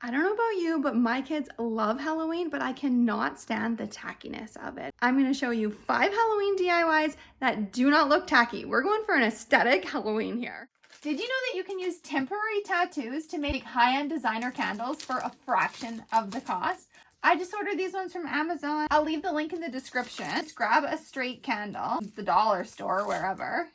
I don't know about you, but my kids love Halloween, but I cannot stand the tackiness of it. I'm gonna show you 5 Halloween DIYs that do not look tacky. We're going for an aesthetic Halloween here. Did you know that you can use temporary tattoos to make high-end designer candles for a fraction of the cost? I just ordered these ones from Amazon. I'll leave the link in the description. Just grab a straight candle, the dollar store, wherever.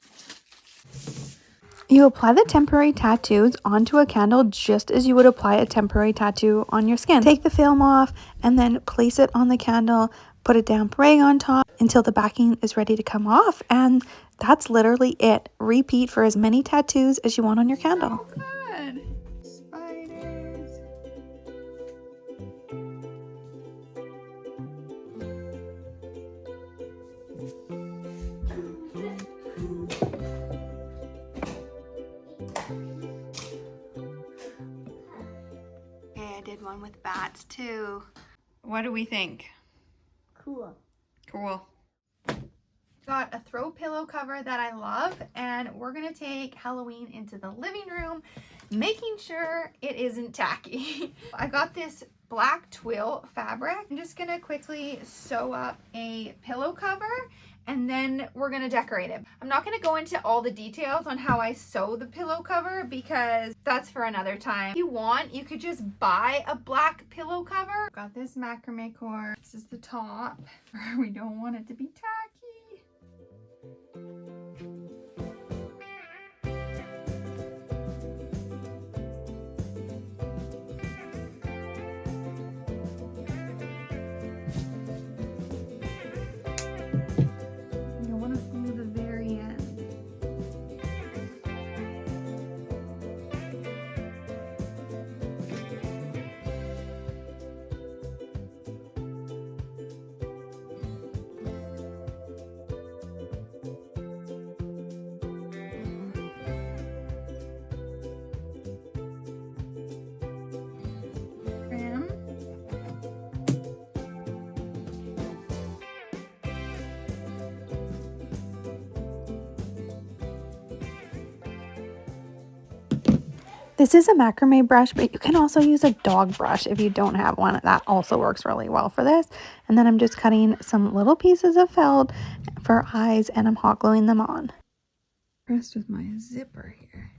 You apply the temporary tattoos onto a candle just as you would apply a temporary tattoo on your skin. Take the film off and then place it on the candle, put a damp rag on top until the backing is ready to come off, and that's literally it. Repeat for as many tattoos as you want on your candle. So good. Spiders. I did one with bats too. What do we think? Cool. Cool. Got a throw pillow cover that I love, and we're gonna take Halloween into the living room, making sure it isn't tacky. I got this black twill fabric. I'm just gonna quickly sew up a pillow cover, and then we're gonna decorate it. I'm not gonna go into all the details on how I sew the pillow cover because that's for another time. If you want, you could just buy a black pillow cover. Got this macrame cord. This is the top. We don't want it to be tacky. This is a macrame brush, but you can also use a dog brush if you don't have one. That also works really well for this. And then I'm just cutting some little pieces of felt for eyes, and I'm hot gluing them on. Impressed with my zipper here.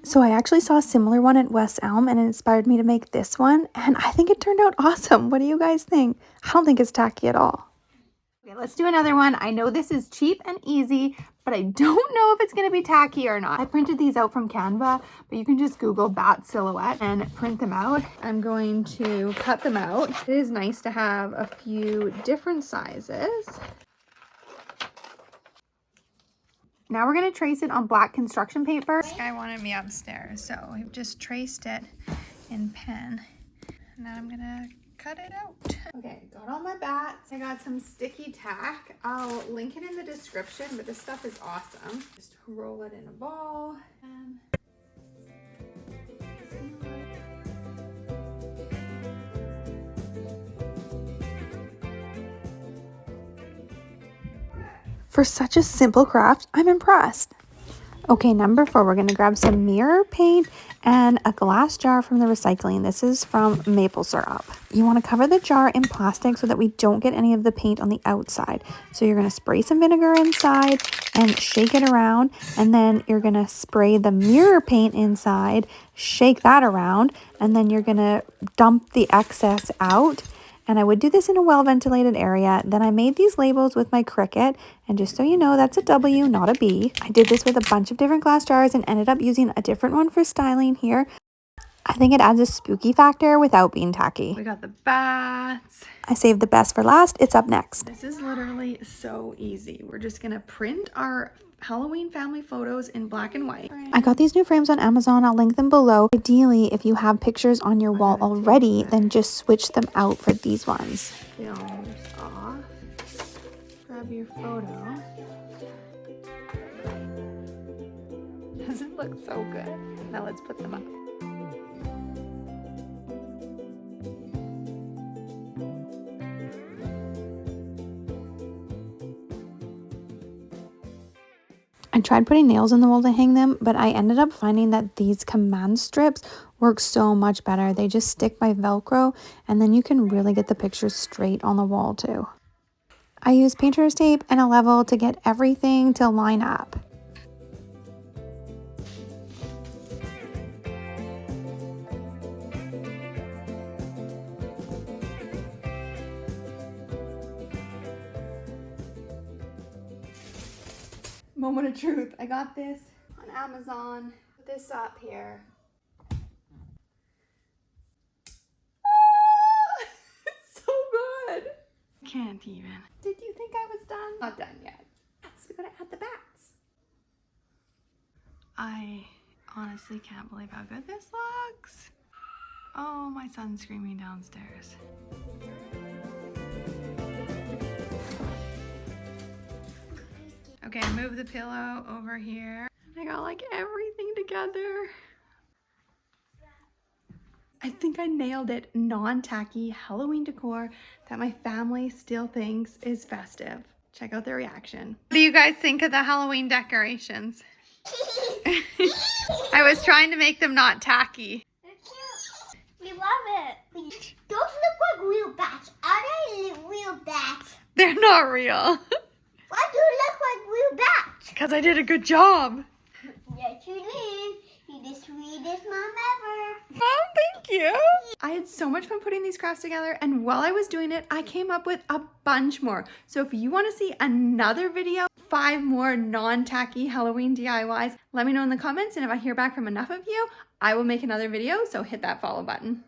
So I actually saw a similar one at West Elm, and it inspired me to make this one, and I think it turned out awesome. What do you guys think? I don't think it's tacky at all. Okay, let's do another one. I know this is cheap and easy, but I don't know if it's going to be tacky or not. I printed these out from Canva, but you can just Google bat silhouette and print them out. I'm going to cut them out. It is nice to have a few different sizes. Now we're going to trace it on black construction paper. This guy wanted me upstairs, so I've just traced it in pen. Now I'm going to cut it out. Okay, got all my bats. I got some sticky tack. I'll link it in the description, but this stuff is awesome. Just roll it in a ball and for such a simple craft, I'm impressed. Okay, number 4, we're going to grab some mirror paint and a glass jar from the recycling. This is from maple syrup. You want to cover the jar in plastic so that we don't get any of the paint on the outside. So you're going to spray some vinegar inside and shake it around, and then you're going to spray the mirror paint inside, shake that around, and then you're going to dump the excess out. And I would do this in a well-ventilated area. Then I made these labels with my Cricut. And just so you know, that's a W, not a B. I did this with a bunch of different glass jars and ended up using a different one for styling here. I think it adds a spooky factor without being tacky. We got the bats. I saved the best for last. It's up next. This is literally so easy. We're just going to print our Halloween family photos in black and white. I got these new frames on Amazon. I'll link them below. Ideally, if you have pictures on your wall already, then just switch them out for these ones. Films off. Grab your photo. Doesn't look so good. Now let's put them up. I tried putting nails in the wall to hang them, but I ended up finding that these command strips work so much better. They just stick by Velcro, and then you can really get the pictures straight on the wall too. I use painter's tape and a level to get everything to line up. Moment of truth. I got this on Amazon. Put this up here. It's so good. Can't even. Did you think I was done? Not done yet. We gotta add the bats. I honestly can't believe how good this looks. Oh, my son's screaming downstairs. Okay, move the pillow over here. I got like everything together. I think I nailed it. Non-tacky Halloween decor that my family still thinks is festive. Check out their reaction. What do you guys think of the Halloween decorations? I was trying to make them not tacky. They're cute. We love it. Those look like real bats. Are they real bats? They're not real. Why do they look like real bats? Because I did a good job. Yes, you did. You're the sweetest mom ever. Mom, thank you. I had so much fun putting these crafts together, and while I was doing it, I came up with a bunch more. So if you want to see another video, 5 more non-tacky Halloween DIYs, let me know in the comments, and if I hear back from enough of you, I will make another video, so hit that follow button.